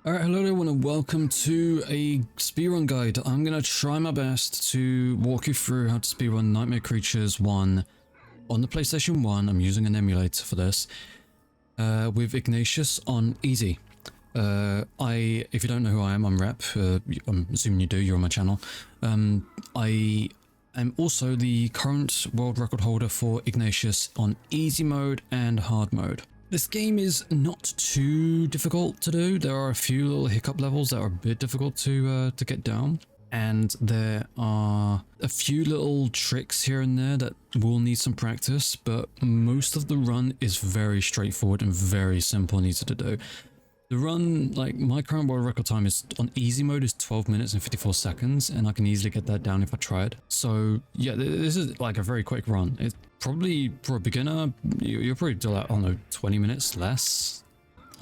Alright, hello everyone and welcome to a speedrun guide. I'm going to try my best to walk you through how to speedrun Nightmare Creatures 1 on the PlayStation 1. I'm using an emulator for this, with Ignatius on easy. If you don't know who I am, I'm Rep. I'm assuming you do, you're on my channel. I am also the current world record holder for Ignatius on easy mode and hard mode. This game is not too difficult to do. There are a few little hiccup levels that are a bit difficult to get down. And there are a few little tricks here and there that will need some practice, but most of the run is very straightforward and very simple and easy to do. The run, like my current world record time is on easy mode is 12 minutes and 54 seconds, and I can easily get that down if I tried. So yeah, this is like a very quick run. It's probably, for a beginner, you'll probably do like, I don't know, 20 minutes less.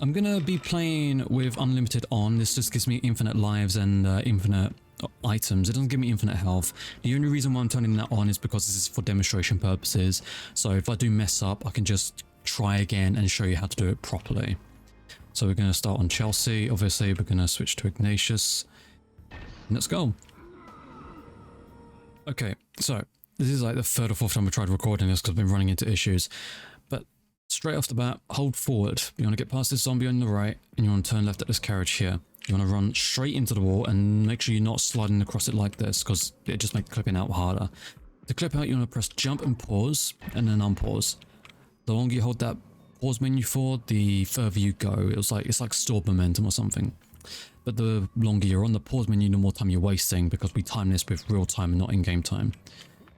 I'm gonna be playing with unlimited on. This just gives me infinite lives and infinite items. It doesn't give me infinite health. The only reason why I'm turning that on is because this is for demonstration purposes. So if I do mess up, I can just try again and show you how to do it properly. So we're going to start on Chelsea. Obviously, we're going to switch to Ignatius. Let's go. Okay, so this is like the third or fourth time I tried recording this because I've been running into issues. But straight off the bat, hold forward. You want to get past this zombie on the right, and you want to turn left at this carriage here. You want to run straight into the wall and make sure you're not sliding across it like this because it just makes clipping out harder. To clip out, you want to press jump and pause, and then unpause. The longer you hold that pause menu for, the further you go. It's like stored momentum or something. But the longer you're on the pause menu, the more time you're wasting because we time this with real time and not in-game time.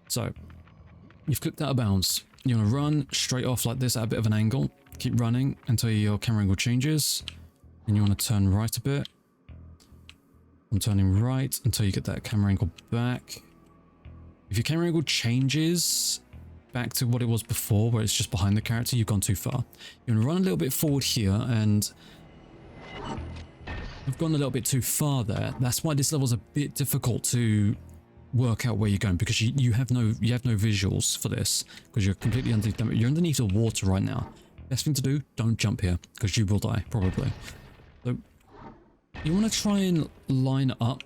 So you've clipped out of bounds. You want to run straight off like this at a bit of an angle. Keep running until your camera angle changes. And you want to turn right a bit. I'm turning right until you get that camera angle back. If your camera angle changes back to what it was before, where it's just behind the character, you've gone too far. You want to run a little bit forward here, and I've gone a little bit too far there. That's why this level's a bit difficult to work out where you're going, because you have no visuals for this, because you're completely underneath them. You're underneath the water right now. Best thing to do, don't jump here, because you will die, probably. So you want to try and line up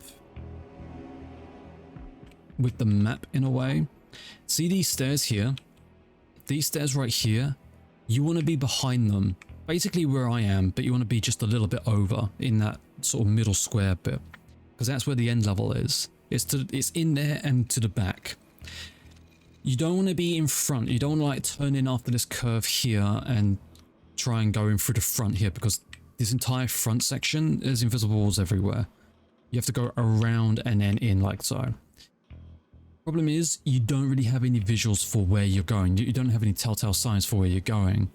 with the map in a way. See these stairs here? These stairs right here? You want to be behind them. Basically where I am, but you want to be just a little bit over in that sort of middle square bit. Because that's where the end level is. It's in there and to the back. You don't want to be in front. You don't want to like turn in after this curve here and try and go in through the front here, because this entire front section is invisible walls everywhere. You have to go around and then in like so. Problem is, you don't really have any visuals for where you're going. You don't have any telltale signs for where you're going.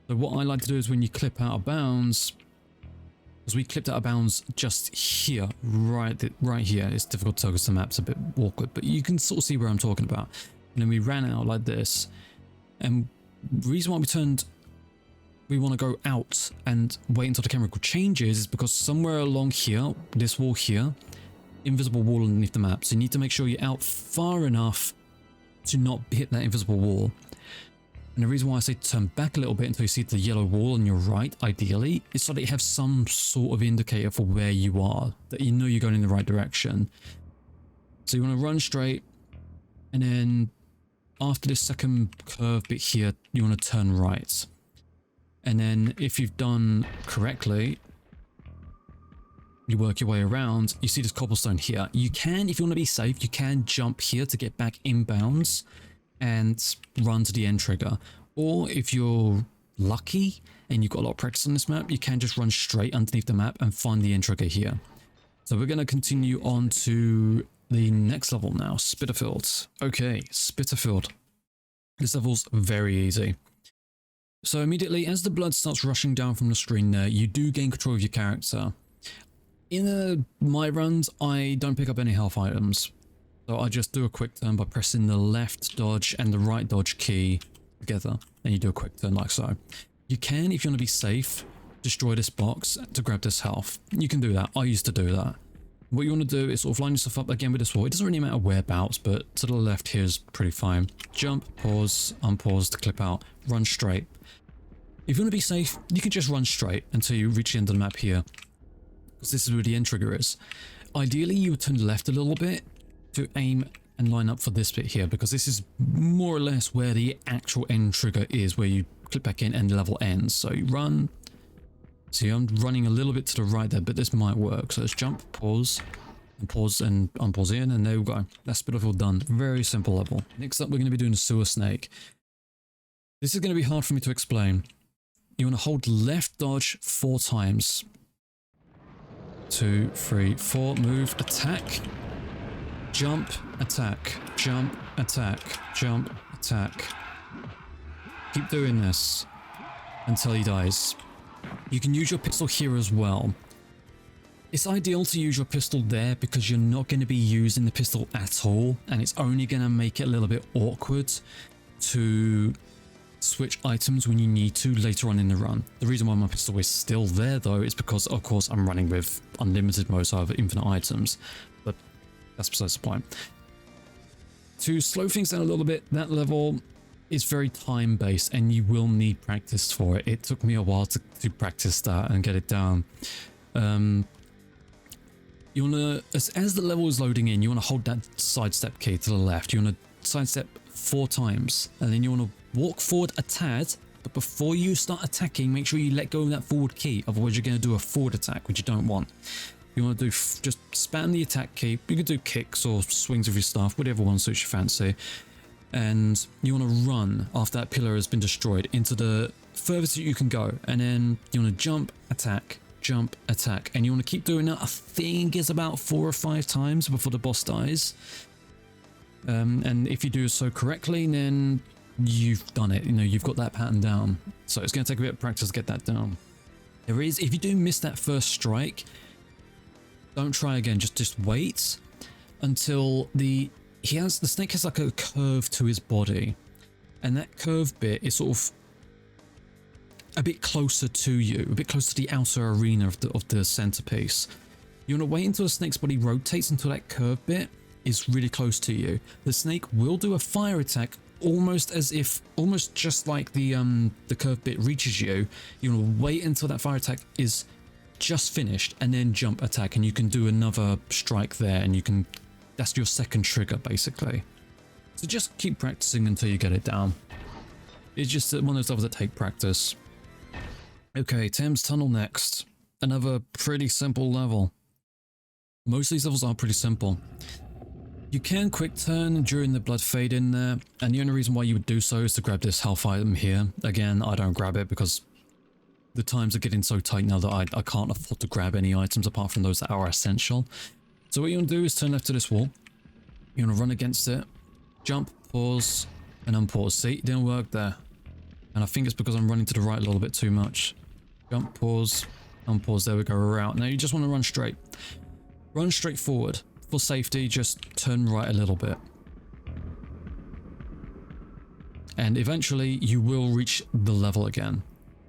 So what I like to do is when you clip out of bounds, because we clipped out of bounds just here, right here. It's difficult to tell because the map's a bit awkward, but you can sort of see where I'm talking about. And then we ran out like this. And the reason why we want to go out and wait until the camera changes is because somewhere along here, this wall here, invisible wall underneath the map, so you need to make sure you're out far enough to not hit that invisible wall. And the reason why I say turn back a little bit until you see the yellow wall on your right, ideally, is so that you have some sort of indicator for where you are, that you know you're going in the right direction. So you want to run straight, and then after this second curve bit here, you want to turn right. And then if you've done correctly, you work your way around, you see this cobblestone here. You can, if you want to be safe, you can jump here to get back inbounds and run to the end trigger. Or if you're lucky and you've got a lot of practice on this map, you can just run straight underneath the map and find the end trigger here. So we're going to continue on to the next level now, Spitafield. Okay, Spitafield. This level's very easy. So immediately as the blood starts rushing down from the screen there, you do gain control of your character. In my runs, I don't pick up any health items, so I just do a quick turn by pressing the left dodge and the right dodge key together, and you do a quick turn like so. You can, if you want to be safe, destroy this box to grab this health. You can do that. I used to do that. What you want to do is sort of line yourself up again with this wall. It doesn't really matter whereabouts, but to the left here is pretty fine. Jump, pause, unpause to clip out, run straight. If you want to be safe, you can just run straight until you reach the end of the map here. because this is where the end trigger is. Ideally, you would turn left a little bit to aim and line up for this bit here, because this is more or less where the actual end trigger is, where you clip back in and the level ends. So you run. See, I'm running a little bit to the right there, but this might work. So let's jump, pause, and pause and unpause in, and there we go. That's Spitafield done. Very simple level. Next up, we're going to be doing the sewer snake. This is going to be hard for me to explain. You want to hold left dodge 4 times. 2, 3, 4, move, attack, jump, attack, jump, attack, jump, attack. Keep doing this until he dies. You can use your pistol here as well. It's ideal to use your pistol there because you're not going to be using the pistol at all, and it's only going to make it a little bit awkward to switch items when you need to later on in the run. The reason why my pistol is still there though is because of course I'm running with unlimited mode, so I have infinite items, but that's besides the point. To slow things down a little bit, that level is very time based and you will need practice for it. It took me a while to practice that and get it down. You want to, as the level is loading in, you want to hold that sidestep key to the left. You want to sidestep 4 times, and then you want to walk forward a tad, but before you start attacking, make sure you let go of that forward key, otherwise you're going to do a forward attack, which you don't want. You want to do, just spam the attack key. You can do kicks or swings of your staff, whatever one suits your fancy. And you want to run after that pillar has been destroyed into the furthest that you can go, and then you want to jump, attack, and you want to keep doing that. I think it's about 4 or 5 times before the boss dies. And if you do so correctly, then you've done it. You know, you've got that pattern down. So it's going to take a bit of practice to get that down. There is, if you do miss that first strike, don't try again. Just wait until the snake has like a curve to his body, and that curved bit is sort of a bit closer to you, a bit closer to the outer arena of the centerpiece. You want to wait until the snake's body rotates until that curved bit is really close to you. The snake will do a fire attack almost just like the curved bit reaches you. You want to wait until that fire attack is just finished and then jump attack, and you can do another strike there, and you can, that's your second trigger basically. So just keep practicing until you get it down. It's just one of those levels that take practice. Okay, Thames Tunnel next. Another pretty simple level. Most of these levels are pretty simple. You can quick turn during the blood fade in there, and the only reason why you would do so is to grab this health item here. Again, I don't grab it because the times are getting so tight now that I can't afford to grab any items apart from those that are essential. So what you want to do is turn left to this wall. You want to run against it, jump, pause, and unpause. See, it didn't work there. And I think it's because I'm running to the right a little bit too much. Jump, pause, unpause, there we go, we're out. Now you just want to run straight. Run straight forward. For safety, just turn right a little bit. And eventually you will reach the level again.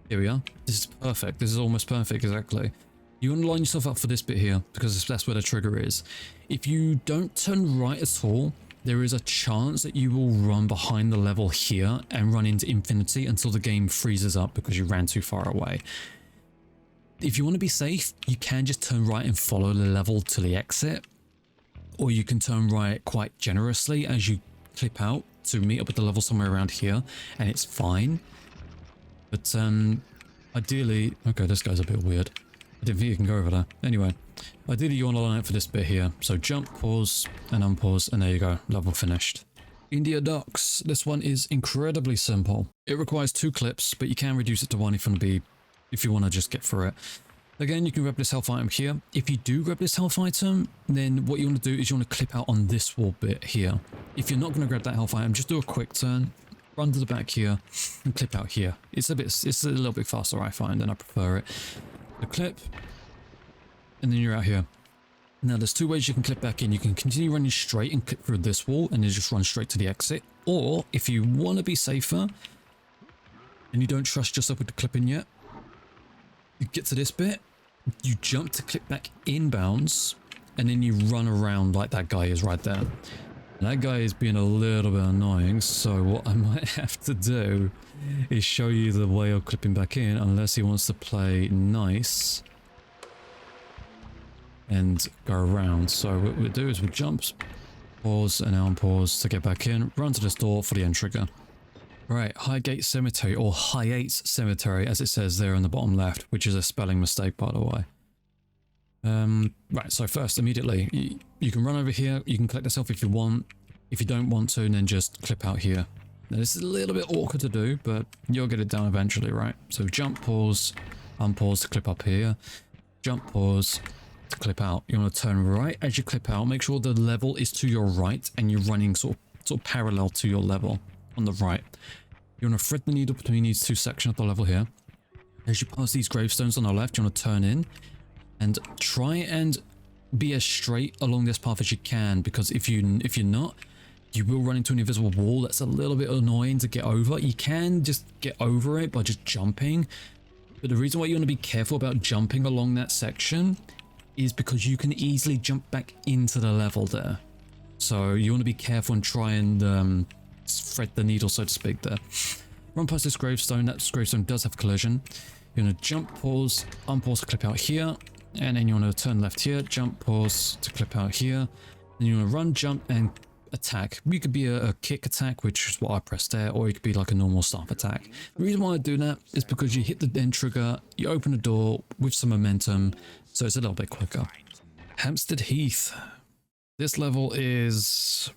Here we are. This is perfect. This is almost perfect, exactly. You want to line yourself up for this bit here, because that's where the trigger is. If you don't turn right at all, there is a chance that you will run behind the level here and run into infinity until the game freezes up because you ran too far away. If you want to be safe, you can just turn right and follow the level to the exit, or you can turn right quite generously as you clip out to meet up with the level somewhere around here, and it's fine. But ideally, okay, this guy's a bit weird. I didn't think you can go over there. Anyway, ideally you want to line up for this bit here. So jump, pause, and unpause, and there you go, level finished. India Docks. This one is incredibly simple. It requires 2 clips, but you can reduce it to 1 if you want to just get through it. Again, you can grab this health item here. If you do grab this health item, then what you want to do is you want to clip out on this wall bit here. If you're not going to grab that health item, just do a quick turn, run to the back here, and clip out here. It's a little bit faster, I find, and I prefer it. The clip, and then you're out here. Now there's 2 ways you can clip back in. You can continue running straight and clip through this wall and then just run straight to the exit, or if you want to be safer and you don't trust yourself with the clipping yet, you get to this bit, you jump to clip back inbounds, and then you run around like that guy is right there. And that guy is being a little bit annoying, so what I might have to do is show you the way of clipping back in, unless he wants to play nice. and go around. So what we'll do is we'll jump, pause, and unpause to get back in, run to this door for the end trigger. Right, Highgate Cemetery, or Highgate Cemetery, as it says there on the bottom left, which is a spelling mistake, by the way. Right, so first, immediately, you can run over here, you can collect yourself if you want. If you don't want to, then just clip out here. Now, this is a little bit awkward to do, but you'll get it down eventually, right? So jump, pause, unpause to clip up here. Jump, pause to clip out. You want to turn right as you clip out. Make sure the level is to your right and you're running sort of parallel to your level on the right. You want to thread the needle between these two sections of the level here. As you pass these gravestones on the left, you want to turn in and try and be as straight along this path as you can, because if you're not, you will run into an invisible wall that's a little bit annoying to get over. You can just get over it by just jumping, but the reason why you want to be careful about jumping along that section is because you can easily jump back into the level there. So you want to be careful and try and thread the needle, so to speak, there. Run past this gravestone. That gravestone does have collision. You're going to jump, pause, unpause to clip out here, and then you want to turn left here, jump, pause to clip out here. Then you want to run, jump, and attack. You could be a kick attack, which is what I pressed there, or it could be like a normal staff attack. The reason why I do that is because you hit the end trigger, you open the door with some momentum, so it's a little bit quicker. Hamstead Heath. This level is,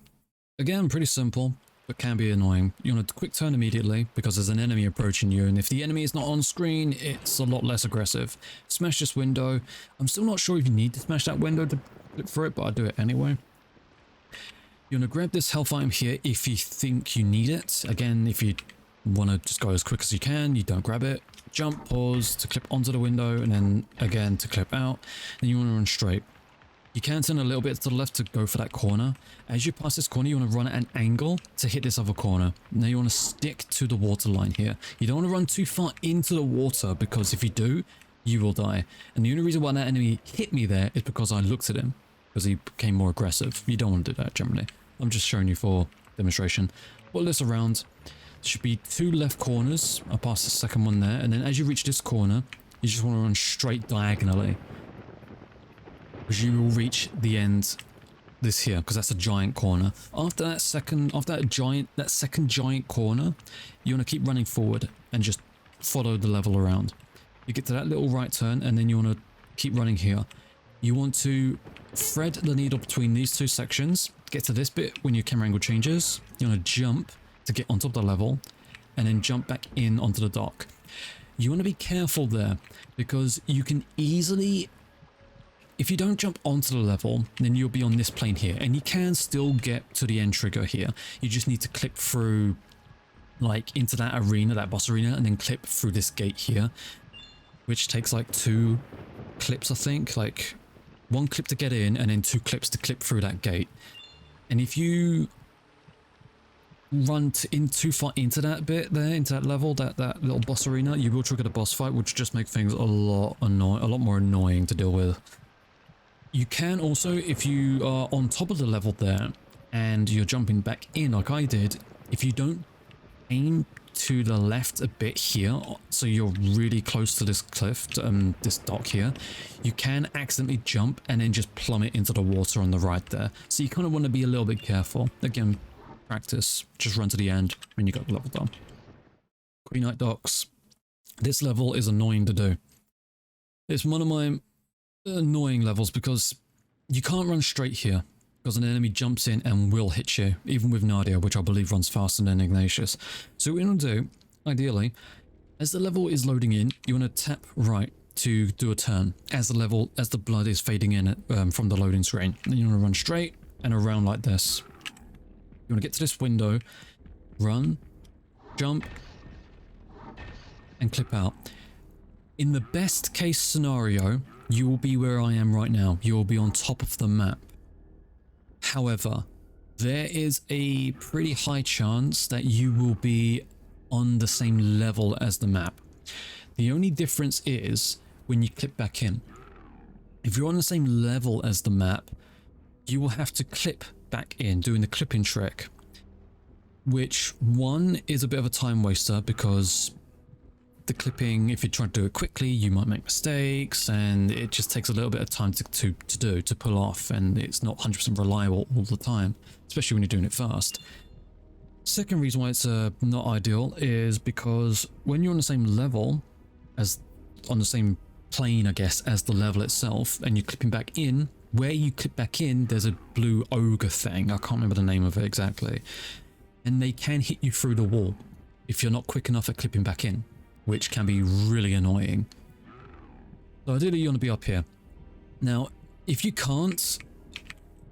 again, pretty simple, but can be annoying. You want to quick turn immediately because there's an enemy approaching you, and if the enemy is not on screen, it's a lot less aggressive. Smash this window. I'm still not sure if you need to smash that window to flip through it, but I'll do it anyway. You want to grab this health item here if you think you need it. Again, if you want to just go as quick as you can, you don't grab it. Jump, pause to clip onto the window, and then again to clip out. Then you want to run straight. You can turn a little bit to the left to go for that corner. As you pass this corner, you want to run at an angle to hit this other corner. Now you want to stick to the water line here. You don't want to run too far into the water, because if you do, you will die. And the only reason why that enemy hit me there is because I looked at him, because he became more aggressive. You don't want to do that generally. I'm just showing you for demonstration. Pull this around. There should be two left corners. I'll pass the second one there. And then as you reach this corner, you just want to run straight diagonally, because you will reach the end this here, because that's a giant corner. After that second giant corner, you want to keep running forward and just follow the level around. You get to that little right turn, and then you want to keep running here. You want to thread the needle between these two sections, get to this bit when your camera angle changes. You want to jump to get on top of the level, and then jump back in onto the dock. You want to be careful there, because you can easily, if you don't jump onto the level, then you'll be on this plane here, and you can still get to the end trigger here. You just need to clip through, like, into that arena, that boss arena, and then clip through this gate here, which takes like 2 clips, I think, like 1 clip to get in, and then 2 clips to clip through that gate. And if you run in too far into that bit there, into that level, that little boss arena, you will trigger the boss fight, which just make things a lot more annoying to deal with. You can also, if you are on top of the level there and you're jumping back in like I did, if you don't aim to the left a bit here, so you're really close to this cliff, this dock here, you can accidentally jump and then just plummet into the water on the right there. So you kind of want to be a little bit careful. Again, practice, just run to the end when you got the level done. Queenhite Docks. This level is annoying to do. It's one of my annoying levels because you can't run straight here, because an enemy jumps in and will hit you, even with Nadia, which I believe runs faster than Ignatius. So what you want to do, ideally, as the level is loading in, you want to tap right to do a turn as the blood is fading in from the loading screen. Then you want to run straight and around like this. You want to get to this window, run, jump, and clip out. In the best case scenario, you will be where I am right now. You will be on top of the map. However, there is a pretty high chance that you will be on the same level as the map. The only difference is when you clip back in. If you're on the same level as the map, you will have to clip back in, doing the clipping trick, which one is a bit of a time waster because the clipping, if you try to do it quickly, you might make mistakes, and it just takes a little bit of time to pull off, and it's not 100% reliable all the time, especially when you're doing it fast. Second reason why it's not ideal is because when you're on the same level as, on the same plane, I guess, as the level itself, and you're clipping back in, where you clip back in, there's a blue ogre thing. I can't remember the name of it exactly. And they can hit you through the wall if you're not quick enough at clipping back in, which can be really annoying. So ideally you want to be up here. Now, if you can't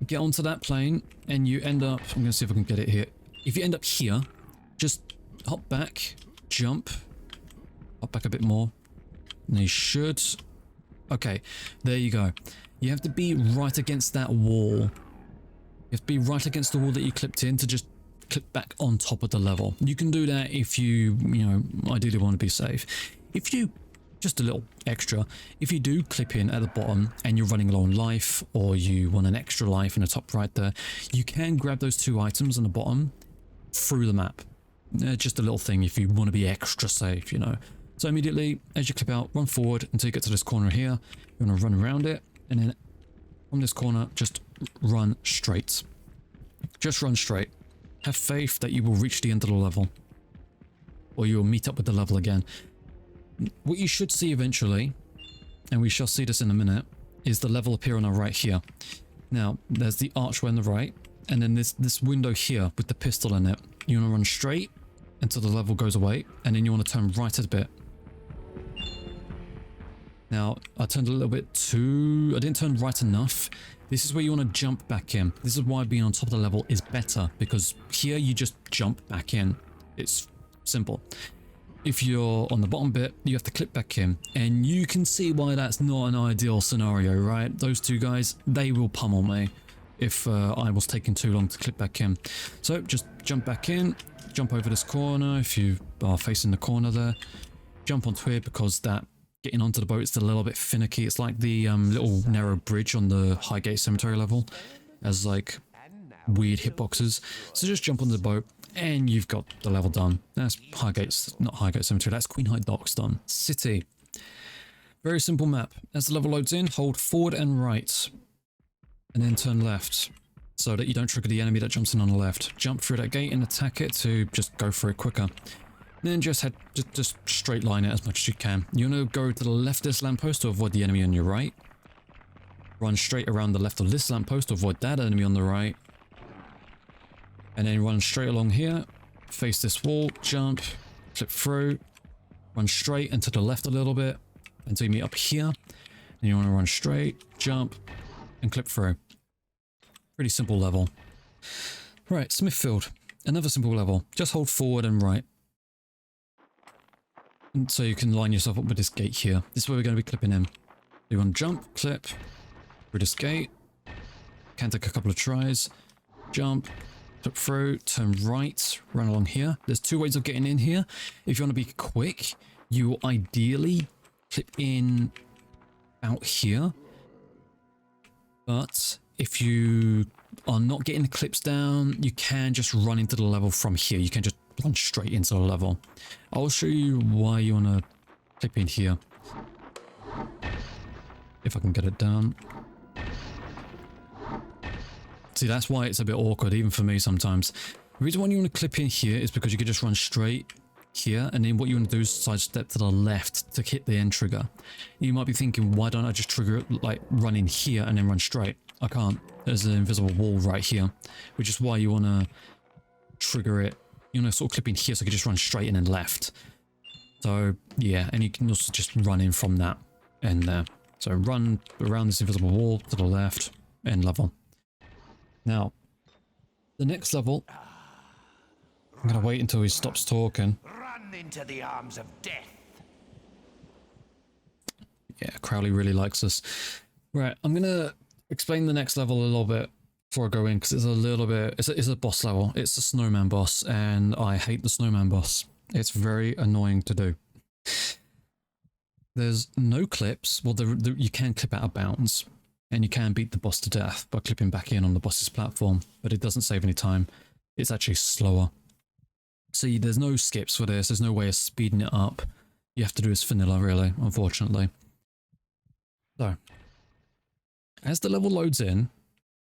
get onto that plane and you end up, I'm going to see if I can get it here. If you end up here, just hop back, jump, hop back a bit more. And you should, okay, there you go. You have to be right against that wall. You have to be right against the wall that you clipped in to just clip back on top of the level. You can do that if you ideally want to be safe. If you, just a little extra, if you do clip in at the bottom and you're running low on life, or you want an extra life in the top right there, you can grab those two items on the bottom through the map. Just a little thing if you want to be extra safe, you know. So immediately, as you clip out, run forward until you get to this corner here. You want to run around it, and then from this corner, just run straight. Just run straight. Have faith that you will reach the end of the level, or you will meet up with the level again. What you should see eventually, and we shall see this in a minute, is the level appear on our right here. Now, there's the archway on the right, and then this window here with the pistol in it. You want to run straight until the level goes away, and then you want to turn right a bit. Now, I turned a little bit too... I didn't turn right enough. This is where you want to jump back in. This is why being on top of the level is better, because here you just jump back in. It's simple. If you're on the bottom bit, you have to clip back in, and you can see why that's not an ideal scenario, right? Those two guys, they will pummel me if I was taking too long to clip back in. So just jump back in, jump over this corner if you are facing the corner there, jump onto it, because that getting onto the boat is a little bit finicky. It's like the little narrow bridge on the Highgate Cemetery level, as like weird hitboxes. So just jump on the boat and you've got the level done. That's not Highgate Cemetery, that's Queenhite Docks done. City. Very simple map. As the level loads in, hold forward and right, and then turn left, so that you don't trigger the enemy that jumps in on the left. Jump through that gate and attack it to just go for it quicker. Then just straight line it as much as you can. You want to go to the left of this lamppost to avoid the enemy on your right. Run straight around the left of this lamppost to avoid that enemy on the right. And then run straight along here, face this wall, jump, clip through, run straight and to the left a little bit until you meet up here. And you want to run straight, jump, and clip through. Pretty simple level. Right, Smithfield. Another simple level. Just hold forward and right. And so you can line yourself up with this gate here. This is where we're going to be clipping in. You want to jump, clip, through this gate. Can take a couple of tries. Jump, clip through, turn right, run along here. There's two ways of getting in here. If you want to be quick, you will ideally clip in out here. But if you are not getting the clips down, you can just run into the level from here. You can just run straight into the level. I'll show you why you want to clip in here. If I can get it down. See, that's why it's a bit awkward, even for me sometimes. The reason why you want to clip in here is because you can just run straight here, and then what you want to do is sidestep to the left to hit the end trigger. You might be thinking, why don't I just trigger it, like run in here and then run straight? I can't. There's an invisible wall right here, which is why you want to trigger it. You want to sort of clip in here so you can just run straight and then left. So yeah, and you can also just run in from that end there. So run around this invisible wall to the left and level. Now, the next level, I'm going to wait until he stops talking. Run into the arms of death. Yeah, Crowley really likes us. Right, I'm going to explain the next level a little bit before I go in, because it's a little bit, it's a boss level. It's a Snowman boss, and I hate the Snowman boss. It's very annoying to do. There's no clips. Well, you can clip out of bounds, and you can beat the boss to death by clipping back in on the boss's platform, but it doesn't save any time. It's actually slower. See, there's no skips for this. There's no way of speeding it up. you have to do is vanilla, really, unfortunately. So, as the level loads in,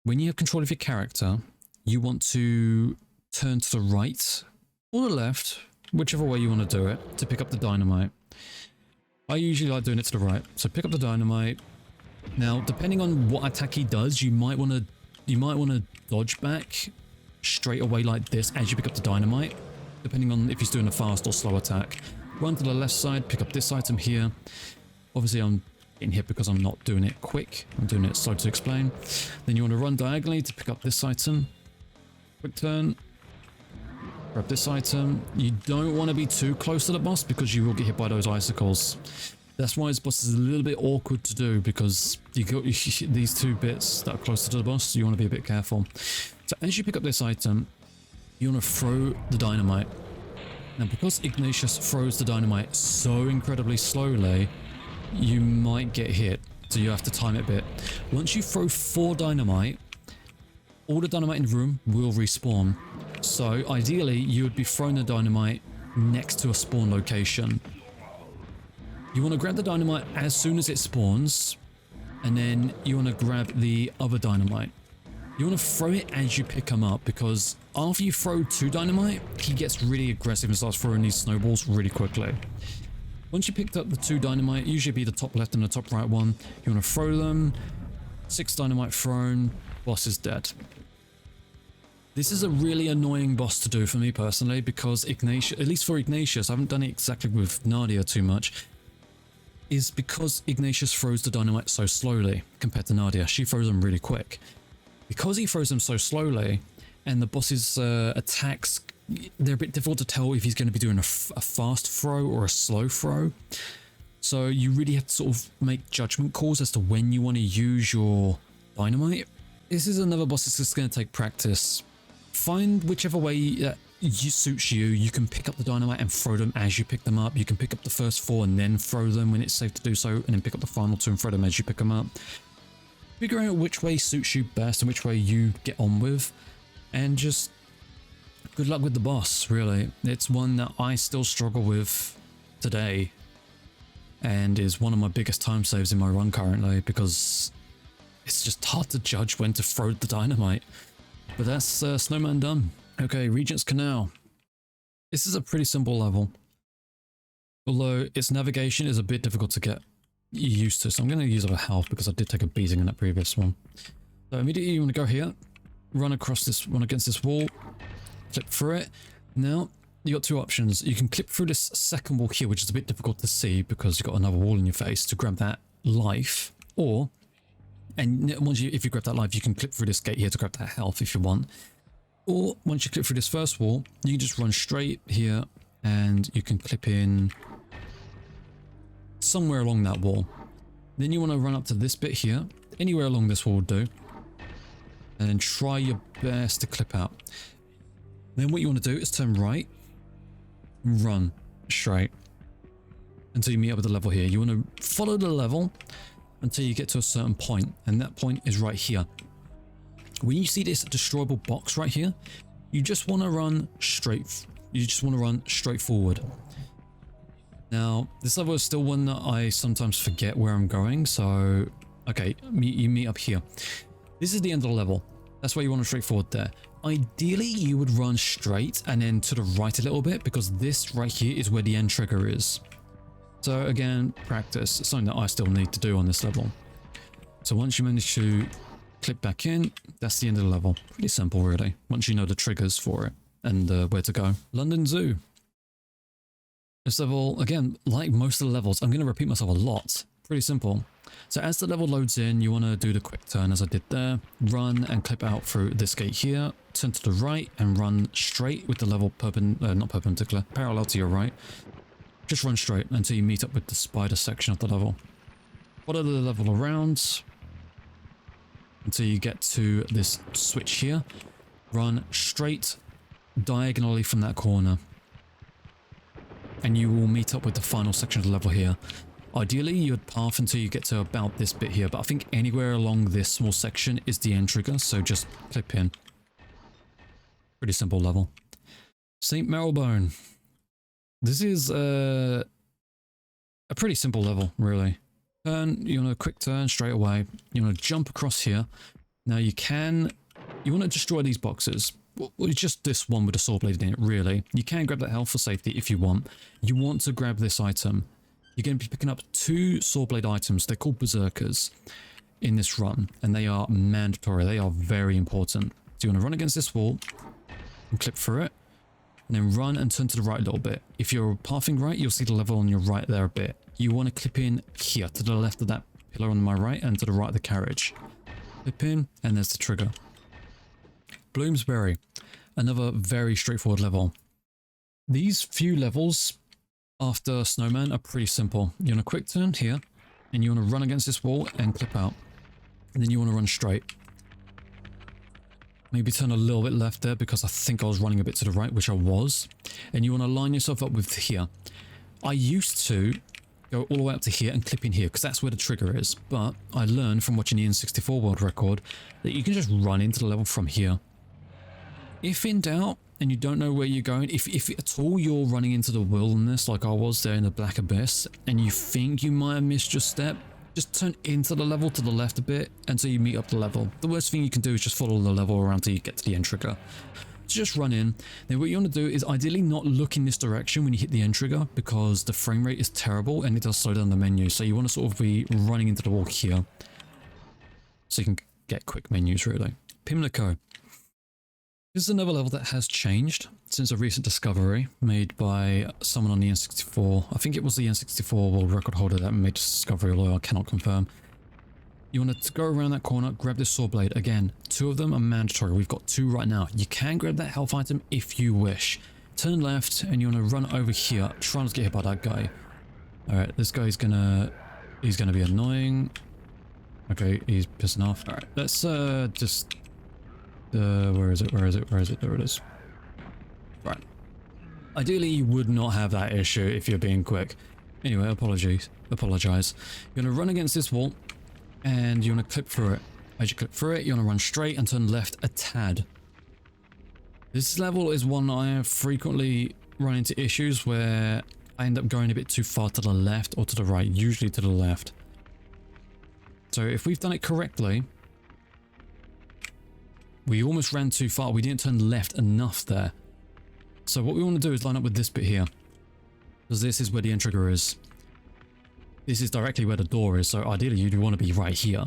when you have control of your character, you want to turn to the right or the left, whichever way you want to do it, to pick up the dynamite. I usually like doing it to the right, so pick up the dynamite. Now, depending on what attack he does, you might want to dodge back straight away like this as you pick up the dynamite, depending on if he's doing a fast or slow attack. Run to the left side, pick up this item here. Obviously, I'm getting hit because I'm not doing it quick. I'm doing it slow to explain. Then you want to run diagonally to pick up this item. Quick turn. Grab this item. You don't want to be too close to the boss because you will get hit by those icicles. That's why this boss is a little bit awkward to do, because you got these two bits that are closer to the boss, so you want to be a bit careful. So as you pick up this item, you want to throw the dynamite. Now, because Ignatius throws the dynamite so incredibly slowly, you might get hit, so you have to time it a bit. Once you throw 4 dynamite, all the dynamite in the room will respawn. So ideally, you would be throwing the dynamite next to a spawn location. You want to grab the dynamite as soon as it spawns, and then you want to grab the other dynamite. You want to throw it as you pick him up, because after you throw 2 dynamite, he gets really aggressive and starts throwing these snowballs really quickly. Once you picked up the 2 dynamite, usually be the top left and the top right one, you want to throw them. 6 dynamite thrown, boss is dead. This is a really annoying boss to do for me personally, because Ignatius, at least for Ignatius, I haven't done it exactly with Nadia too much, is because Ignatius throws the dynamite so slowly compared to Nadia. She throws them really quick. Because he throws them so slowly, and the boss's attacks, they're a bit difficult to tell if he's going to be doing a fast throw or a slow throw. So you really have to sort of make judgment calls as to when you want to use your dynamite. This is another boss that's just going to take practice. Find whichever way that suits you. You can pick up the dynamite and throw them as you pick them up. You can pick up the first 4 and then throw them when it's safe to do so, and then pick up the final 2 and throw them as you pick them up. Figure out which way suits you best and which way you get on with, and just good luck with the boss, really. It's one that I still struggle with today, and is one of my biggest time saves in my run currently, because it's just hard to judge when to throw the dynamite. But that's Snowman done. Okay, Regent's Canal. This is a pretty simple level, although its navigation is a bit difficult to get used to, so I'm going to use up a health because I did take a beating in that previous one. So immediately you want to go here, run across this one against this wall, clip through it. Now you got 2 options. You can clip through this second wall here, which is a bit difficult to see because you've got another wall in your face, to grab that life, or, and once you, if you grab that life, you can clip through this gate here to grab that health if you want. Or once you clip through this first wall, you can just run straight here and you can clip in somewhere along that wall. Then you want to run up to this bit here, anywhere along this wall will do, and then try your best to clip out. Then what you want to do is turn right and run straight until you meet up with the level here. You want to follow the level until you get to a certain point, and that point is right here. When you see this destroyable box right here, you just want to run straight. You just want to run straight forward. Now, this level is still one that I sometimes forget where I'm going, so okay, you meet up here. This is the end of the level. That's why you want to straight forward there. Ideally, you would run straight and then to the right a little bit, because this right here is where the end trigger is. So again, practice. It's something that I still need to do on this level. So once you manage to clip back in, that's the end of the level. Pretty simple, really, once you know the triggers for it and where to go. London Zoo. This level, again, like most of the levels, I'm going to repeat myself a lot. Pretty simple. So as the level loads in, you want to do the quick turn as I did there. Run and clip out through this gate here. Turn to the right and run straight with the level not perpendicular, parallel to your right. Just run straight until you meet up with the spider section of the level. Follow the level around until you get to this switch here. Run straight diagonally from that corner, and you will meet up with the final section of the level here. Ideally, you would path until you get to about this bit here, but I think anywhere along this small section is the end trigger, so just clip in. Pretty simple level. St. Marilebone. This is a pretty simple level, really. Turn, you want a quick turn straight away. You want to jump across here. Now you want to destroy these boxes. Well, it's just this one with a saw blade in it, really. You can grab that health for safety if you want. You want to grab this item. You're going to be picking up 2 saw blade items. They're called berserkers in this run, and they are mandatory. They are very important. So you want to run against this wall and clip through it, and then run and turn to the right a little bit. If you're pathing right, you'll see the level on your right there a bit. You want to clip in here to the left of that pillar on my right and to the right of the carriage. Clip in, and there's the trigger. Bloomsbury, another very straightforward level. These few levels after Snowman are pretty simple. You want a quick turn here, and you want to run against this wall and clip out. And then you want to run straight. Maybe turn a little bit left there because I think I was running a bit to the right, which I was. And you want to line yourself up with here. I used to go all the way up to here and clip in here because that's where the trigger is. But I learned from watching the N64 world record that you can just run into the level from here. If in doubt and you don't know where you're going, if at all you're running into the wilderness like I was there in the Black Abyss and you think you might have missed your step, just turn into the level to the left a bit until you meet up the level. The worst thing you can do is just follow the level around till you get to the end trigger. So just run in. Then what you want to do is ideally not look in this direction when you hit the end trigger because the frame rate is terrible and it does slow down the menu. So you want to sort of be running into the wall here so you can get quick menus really. Pimlico. This is another level that has changed since a recent discovery made by someone on the N64. I think it was the N64 world record holder that made this discovery, although I cannot confirm. You want to go around that corner, grab this saw blade. Again, 2 of them are mandatory. We've got 2 right now. You can grab that health item if you wish. Turn left and you want to run over here. Try not to get hit by that guy. Alright, this guy's he's gonna be annoying. Okay, he's pissing off. Alright, let's just... where is it? There it is. Right. Ideally, you would not have that issue if you're being quick. Anyway, apologize. You're going to run against this wall, and you want to clip through it. As you clip through it, you want to run straight and turn left a tad. This level is one I have frequently run into issues where I end up going a bit too far to the left or to the right, usually to the left. So if we've done it correctly... We almost ran too far. We didn't turn left enough there. So what we want to do is line up with this bit here. Because this is where the end trigger is. This is directly where the door is. So ideally you'd want to be right here.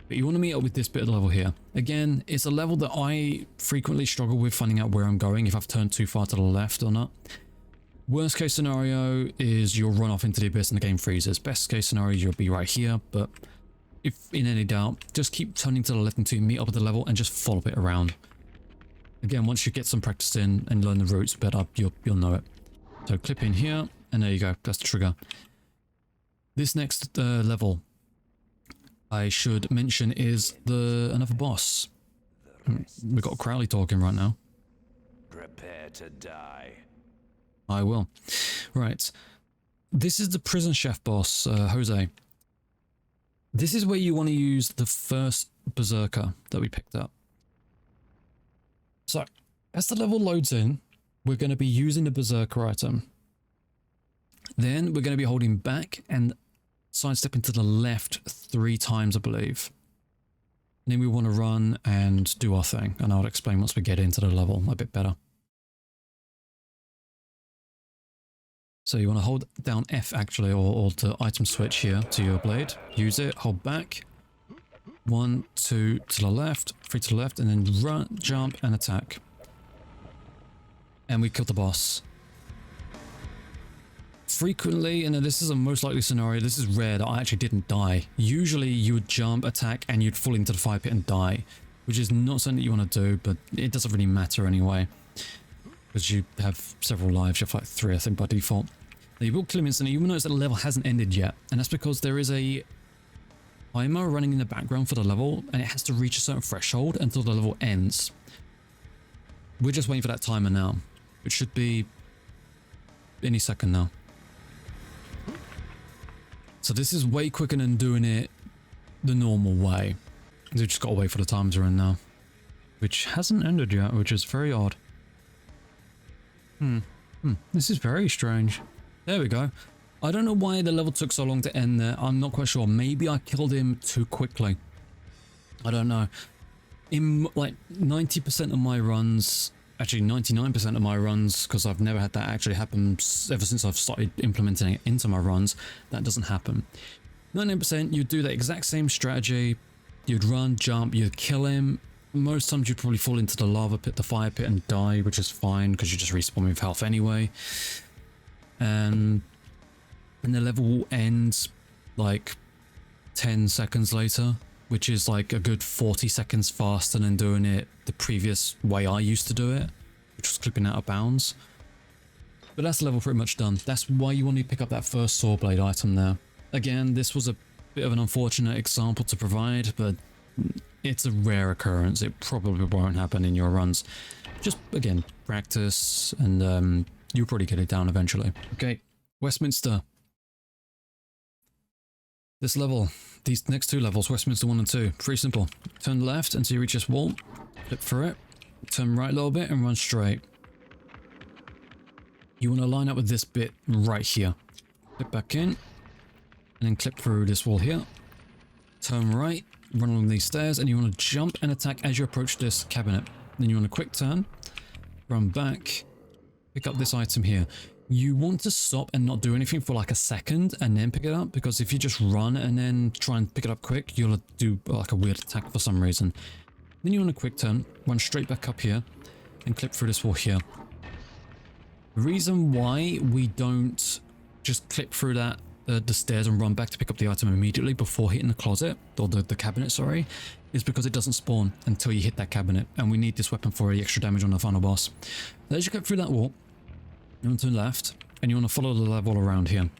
But you want to meet up with this bit of the level here. Again, it's a level that I frequently struggle with finding out where I'm going. If I've turned too far to the left or not. Worst case scenario is you'll run off into the abyss and the game freezes. Best case scenario, you'll be right here. But... if in any doubt, just keep turning to the left until you meet up with the level and just follow it around. Again, once you get some practice in and learn the routes better, you'll know it. So clip in here, and there you go. That's the trigger. This next level, I should mention, is another boss. We've got Crowley talking right now. Prepare to die. I will. Right. This is the prison chef boss, Jose. This is where you want to use the first berserker that we picked up. So, as the level loads in, we're going to be using the berserker item. Then we're going to be holding back and sidestepping to the left 3 times, I believe. And then we want to run and do our thing. And I'll explain once we get into the level a bit better. So you want to hold down F actually, or the item switch here to your blade. Use it, hold back. 1, 2 to the left, 3 to the left, and then run, jump, and attack. And we killed the boss. Frequently, and this is a most likely scenario, this is rare that I actually didn't die. Usually you would jump, attack, and you'd fall into the fire pit and die. Which is not something that you want to do, but it doesn't really matter anyway. Because you have several lives, you have like 3 I think by default. Now you will kill him instantly. You will notice that the level hasn't ended yet, and that's because there is a timer running in the background for the level, and it has to reach a certain threshold until the level ends. We're just waiting for that timer now, which should be any second now. So this is way quicker than doing it the normal way. We've just got to wait for the timers to run now, which hasn't ended yet, which is very odd. This is very strange. There we go. I don't know why the level took so long to end there. I'm not quite sure. Maybe I killed him too quickly. I don't know. In like 90% of my runs, actually 99% of my runs, because I've never had that actually happen ever since I've started implementing it into my runs, that doesn't happen. 99% you'd do that exact same strategy. You'd run, jump, you'd kill him. Most times you'd probably fall into the lava pit, the fire pit, and die, which is fine because you just respawn with health anyway. And the level will end like 10 seconds later, which is like a good 40 seconds faster than doing it the previous way I used to do it, which was clipping out of bounds. But that's the level pretty much done. That's why you want to pick up that first saw blade item there. Again, this was a bit of an unfortunate example to provide, but it's a rare occurrence. It probably won't happen in your runs. Just, again, practice, and you'll probably get it down eventually. Okay, Westminster. This level, these next two levels, Westminster 1 and 2, pretty simple. Turn left until you reach this wall, flip through it, turn right a little bit and run straight. You want to line up with this bit right here. Flip back in, and then clip through this wall here. Turn right, run along these stairs, and you want to jump and attack as you approach this cabinet. Then you want a quick turn, run back, pick up this item here. You want to stop and not do anything for like a second and then pick it up, because if you just run and then try and pick it up quick, you'll do like a weird attack for some reason. Then you want a quick turn, run straight back up here and clip through this wall here. The reason why we don't just clip through that the stairs and run back to pick up the item immediately before hitting the closet, or the cabinet, sorry, is because it doesn't spawn until you hit that cabinet, and we need this weapon for the extra damage on the final boss. So as you clip through that wall, you want to left, and you want to follow the level around here.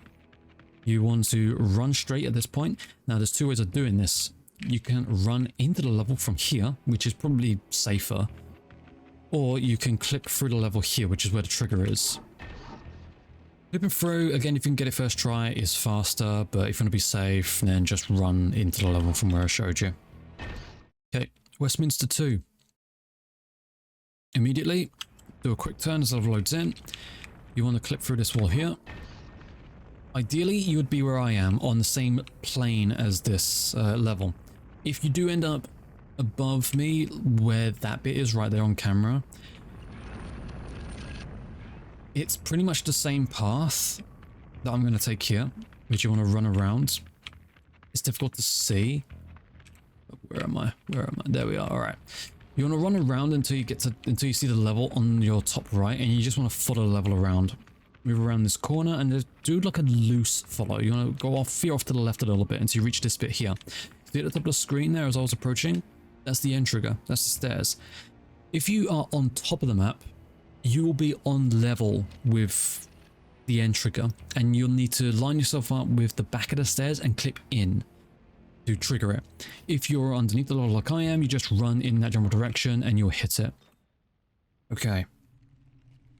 You want to run straight at this point. Now there's two ways of doing this. You can run into the level from here, which is probably safer, or you can clip through the level here, which is where the trigger is. Clipping through, again, if you can get it first try, is faster, but if you want to be safe, then just run into the level from where I showed you. Okay, Westminster 2. Immediately, do a quick turn as the level loads in. You want to clip through this wall here. Ideally, you would be where I am, on the same plane as this level. If you do end up above me, where that bit is right there on camera, it's pretty much the same path that I'm going to take here, which you want to run around. It's difficult to see. Where am I? Where am I? There we are. All right. You want to run around until you see the level on your top right, and you just want to follow the level around. Move around this corner and just do like a loose follow. You want to go off, veer off to the left a little bit until you reach this bit here. See at the top of the screen there as I was approaching? That's the end trigger. That's the stairs. If you are on top of the map, you will be on level with the end trigger, and you'll need to line yourself up with the back of the stairs and clip in to trigger it. If you're underneath the level like I am, you just run in that general direction and you'll hit it. Okay.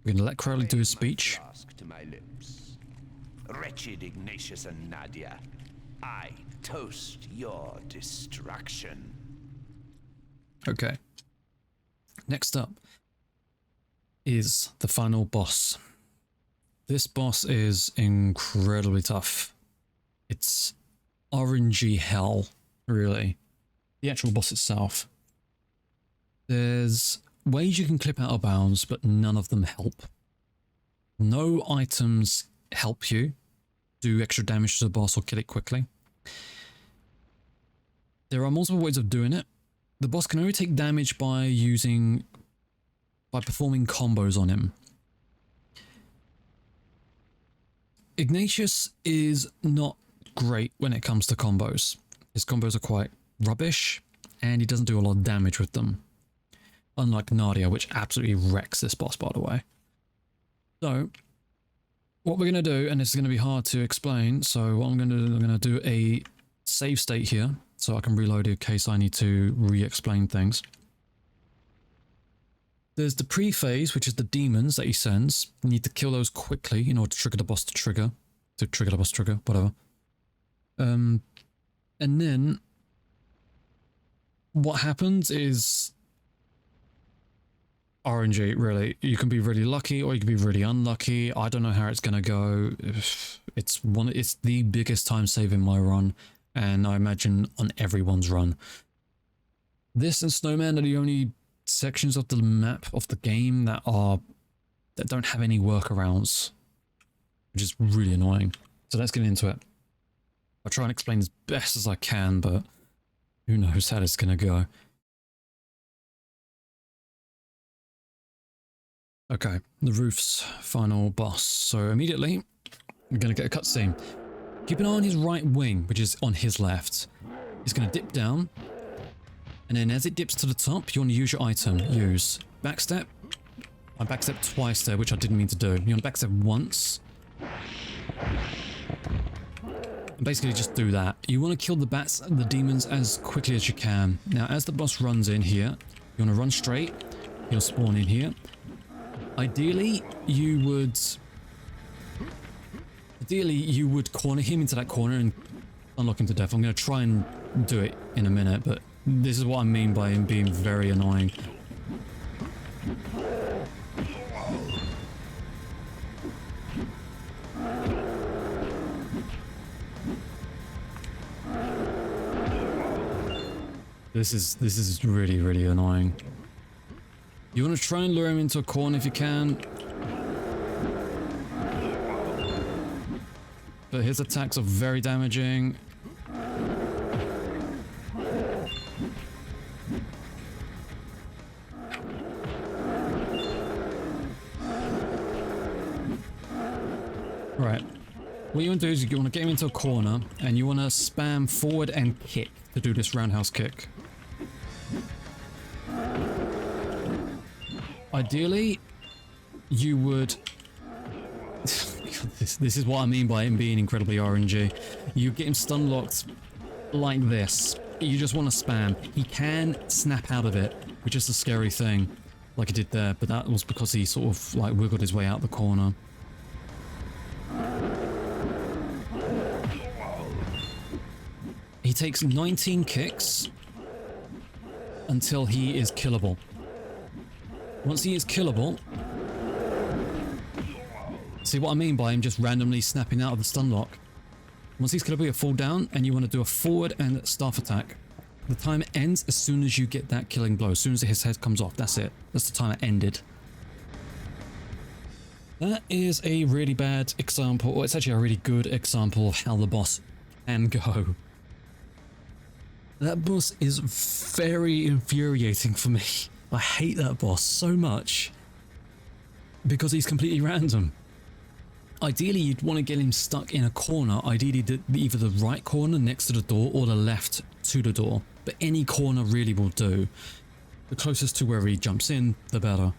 We're going to let Crowley do his speech. To my lips. Wretched Ignatius and Nadia, I toast your destruction. Okay. Next up is the final boss. This boss is incredibly tough. It's RNG hell, really. The actual boss itself. There's ways you can clip out of bounds, but none of them help. No items help you do extra damage to the boss or kill it quickly. There are multiple ways of doing it. The boss can only take damage by performing combos on him. Ignatius is not great when it comes to combos. His combos are quite rubbish, and he doesn't do a lot of damage with them. Unlike Nadia, which absolutely wrecks this boss, by the way. So, what we're going to do, and it's going to be hard to explain, so what I'm going to do, I'm going to do a save state here, so I can reload in case I need to re-explain things. There's the pre-phase, which is the demons that he sends. You need to kill those quickly in order to trigger the boss to trigger. Whatever. And then what happens is RNG, really. You can be really lucky or you can be really unlucky. I don't know how it's going to go. It's the biggest time save in my run, and I imagine on everyone's run. This and Snowman are the only sections of the map of the game that don't have any workarounds, which is really annoying. So let's get into it. I'll try and explain as best as I can, but who knows how it's going to go. Okay, the roof's final boss. So immediately, we're going to get a cutscene. Keep an eye on his right wing, which is on his left. He's going to dip down, and then as it dips to the top, you want to use your item. Use backstep. I backstepped twice there, which I didn't mean to do. You want to backstep once. And basically just do that. You want to kill the bats and the demons as quickly as you can. Now, as the boss runs in here, you want to run straight. He'll spawn in here. Ideally, you would corner him into that corner and unlock him to death. I'm going to try and do it in a minute, but this is what I mean by him being very annoying. This is really, really annoying. You want to try and lure him into a corner if you can. But his attacks are very damaging. Right. What you want to do is you want to get him into a corner and you want to spam forward and kick to do this roundhouse kick. Ideally, you would... this is what I mean by him being incredibly RNG. You get him stun locked like this. You just want to spam. He can snap out of it, which is a scary thing, like he did there, but that was because he sort of like wiggled his way out the corner. He takes 19 kicks until he is killable. Once he is killable, see what I mean by him just randomly snapping out of the stun lock? Once he's killable, you fall down and you want to do a forward and staff attack. The timer ends as soon as you get that killing blow. As soon as his head comes off, that's it. That's the timer ended. That is a really bad example, or it's actually a really good example of how the boss can go. That boss is very infuriating for me. I hate that boss so much because he's completely random. Ideally, you'd want to get him stuck in a corner, ideally either the right corner next to the door or the left to the door, but any corner really will do. The closest to where he jumps in, the better.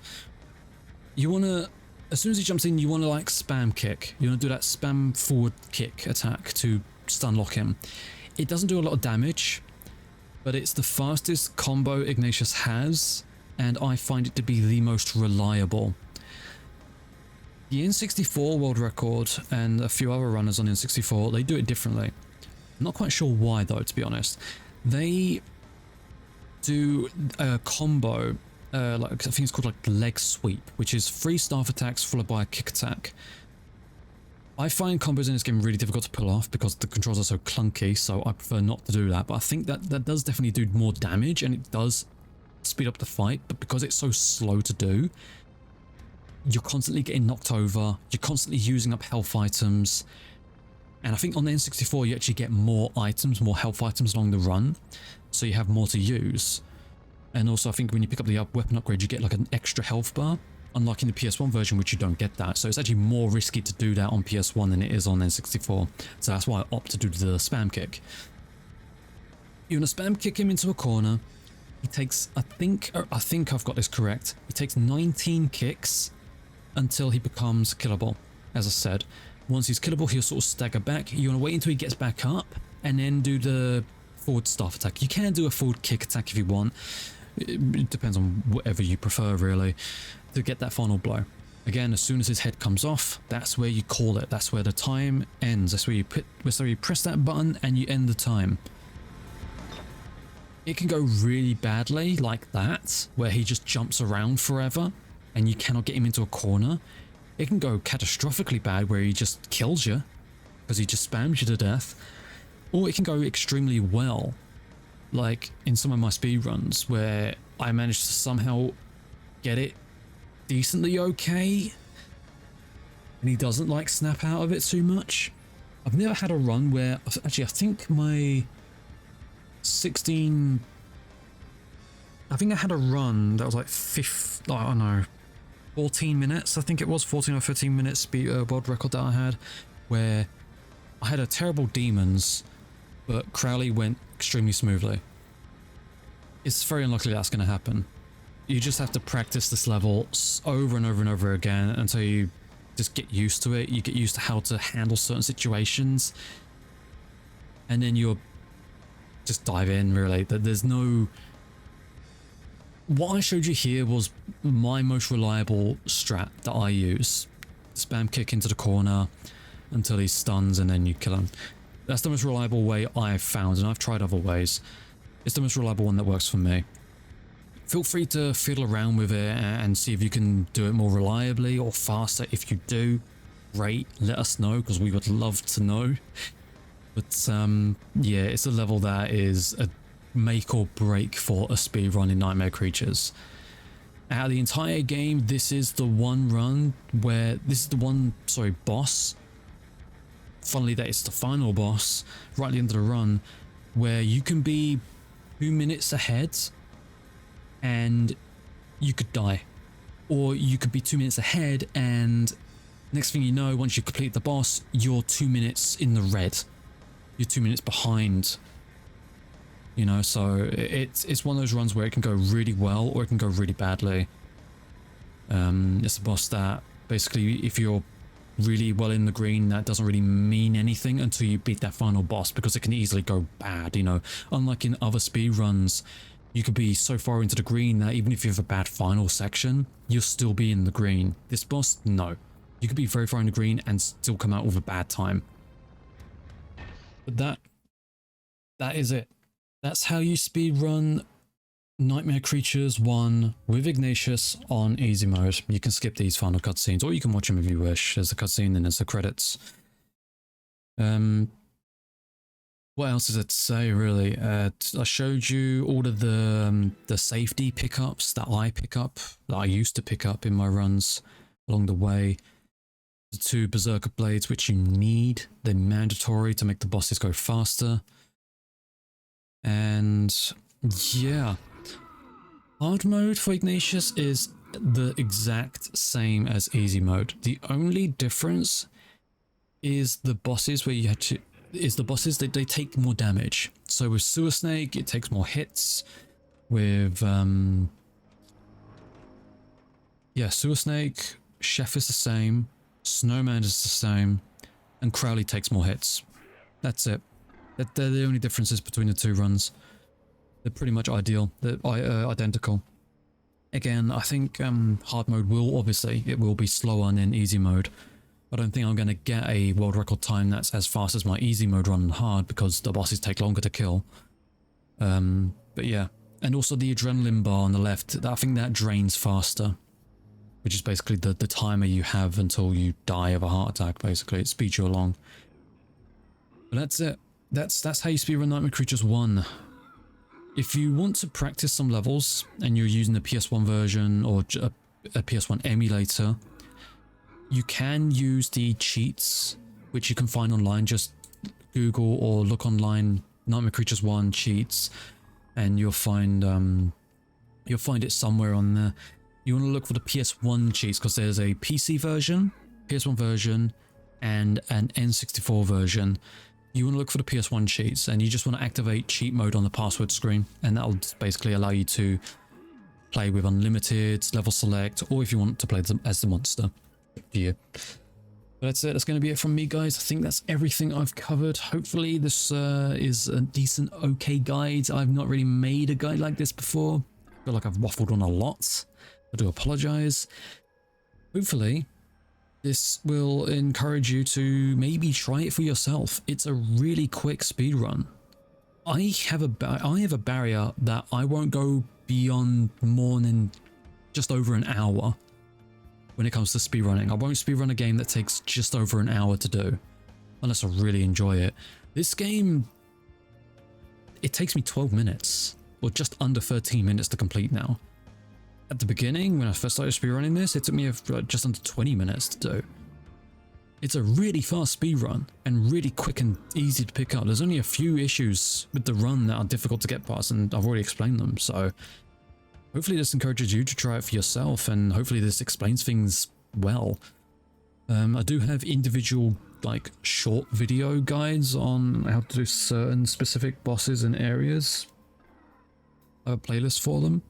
You want to, as soon as he jumps in, you want to like spam kick. You want to do that spam forward kick attack to stun lock him. It doesn't do a lot of damage, but it's the fastest combo Ignatius has, and I find it to be the most reliable. The N64 world record and a few other runners on N64, they do it differently. I'm not quite sure why though, to be honest. They do a combo, like I think it's called like the leg sweep, which is 3 staff attacks followed by a kick attack. I find combos in this game really difficult to pull off because the controls are so clunky, so I prefer not to do that. But I think that does definitely do more damage and it does speed up the fight, but because it's so slow to do, you're constantly getting knocked over, you're constantly using up health items, and I think on the N64 you actually get more items, more health items along the run, so you have more to use. And also I think when you pick up the weapon upgrade you get like an extra health bar, unlike in the PS1 version which you don't get that, so it's actually more risky to do that on PS1 than it is on N64, so that's why I opt to do the spam kick. You want to spam kick him into a corner. He takes, I think I've got this correct, he takes 19 kicks until he becomes killable, as I said. Once he's killable, he'll sort of stagger back. You want to wait until he gets back up and then do the forward staff attack. You can do a forward kick attack if you want. It depends on whatever you prefer, really, to get that final blow. Again, as soon as his head comes off, that's where you call it. That's where the time ends. That's where you press that button and you end the time. It can go really badly like that, where he just jumps around forever and you cannot get him into a corner. It can go catastrophically bad where he just kills you because he just spams you to death. Or it can go extremely well, like in some of my speedruns where I managed to somehow get it decently okay and he doesn't like snap out of it too much. I've never had a run where, actually I think my 16, I think I had a run that was like I don't know, 14 minutes, I think it was 14 or 15 minutes speed world record that I had, where I had a terrible demons, but Crowley went extremely smoothly. It's very unlikely that's going to happen. You just have to practice this level over and over and over again until you just get used to it. You get used to how to handle certain situations, and then you'll just dive in, really. There's no... What I showed you here was my most reliable strat that I use. Spam kick into the corner until he stuns and then you kill him. That's the most reliable way I've found, and I've tried other ways. It's the most reliable one that works for me. Feel free to fiddle around with it and see if you can do it more reliably or faster. If you do, great, let us know, because we would love to know. But yeah, it's a level that is a make or break for a speedrun in Nightmare Creatures. Out of the entire game, this is the one run where, this is the one, sorry, boss. Funnily, that it's the final boss, right at the end of the run, where you can be 2 minutes ahead and you could die. Or you could be 2 minutes ahead and next thing you know, once you complete the boss, you're 2 minutes in the red. You're 2 minutes behind. You know, so it's one of those runs where it can go really well or it can go really badly. It's a boss that basically, if you're really well in the green, that doesn't really mean anything until you beat that final boss, because it can easily go bad, you know. Unlike in other speed runs, you could be so far into the green that even if you have a bad final section, you'll still be in the green. This boss, no. You could be very far in the green and still come out with a bad time. But that is it. That's how you speedrun Nightmare Creatures 1 with Ignatius on easy mode. You can skip these final cutscenes, or you can watch them if you wish. There's the cutscene and there's the credits. What else is there to say, really? I showed you all of the safety pickups that I pick up, that I used to pick up in my runs along the way. The 2 Berserker Blades, which you need. They're mandatory to make the bosses go faster. And yeah, hard mode for Ignatius is the exact same as easy mode. The only difference is the bosses, where you had to, is the bosses that they take more damage. So with Sewer Snake, it takes more hits. With yeah, Sewer Snake, Chef is the same, Snowman is the same, and Crowley takes more hits. That's it. They're the only differences between the 2 runs. They're pretty much ideal. They're identical. Again, I think hard mode will, obviously, it will be slower than easy mode. I don't think I'm going to get a world record time that's as fast as my easy mode run on hard, because the bosses take longer to kill. But yeah. And also the adrenaline bar on the left, I think that drains faster. Which is basically the timer you have until you die of a heart attack, basically. It speeds you along. But that's it. That's how you speedrun Nightmare Creatures 1. If you want to practice some levels and you're using a PS1 version or a PS1 emulator, you can use the cheats, which you can find online. Just Google or look online Nightmare Creatures 1 cheats, and you'll find it somewhere on there. You want to look for the PS1 cheats, because there's a PC version, PS1 version, and an N64 version. You want to look for the PS1 cheats, and you just want to activate cheat mode on the password screen, and that'll basically allow you to play with unlimited, level select, or if you want to play as the monster. Up to you. But that's it. That's going to be it from me, guys. I think that's everything I've covered. Hopefully this is a decent, okay guide. I've not really made a guide like this before. I feel like I've waffled on a lot. I do apologize. Hopefully this will encourage you to maybe try it for yourself. It's a really quick speed run. I have a barrier that I won't go beyond more than just over an hour when it comes to speedrunning. I won't speedrun a game that takes just over an hour to do, unless I really enjoy it. This game, it takes me 12 minutes, or just under 13 minutes to complete now. At the beginning, when I first started speedrunning this, it took me just under 20 minutes to do. It's a really fast speedrun and really quick and easy to pick up. There's only a few issues with the run that are difficult to get past, and I've already explained them, so hopefully this encourages you to try it for yourself, and hopefully this explains things well. I do have individual, like, short video guides on how to do certain specific bosses and areas. I have a playlist for them,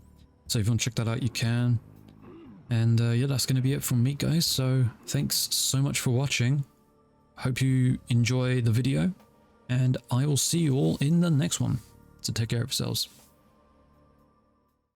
so if you want to check that out, you can. And yeah, that's going to be it from me, guys. So thanks so much for watching. Hope you enjoy the video, and I will see you all in the next one. So take care of yourselves.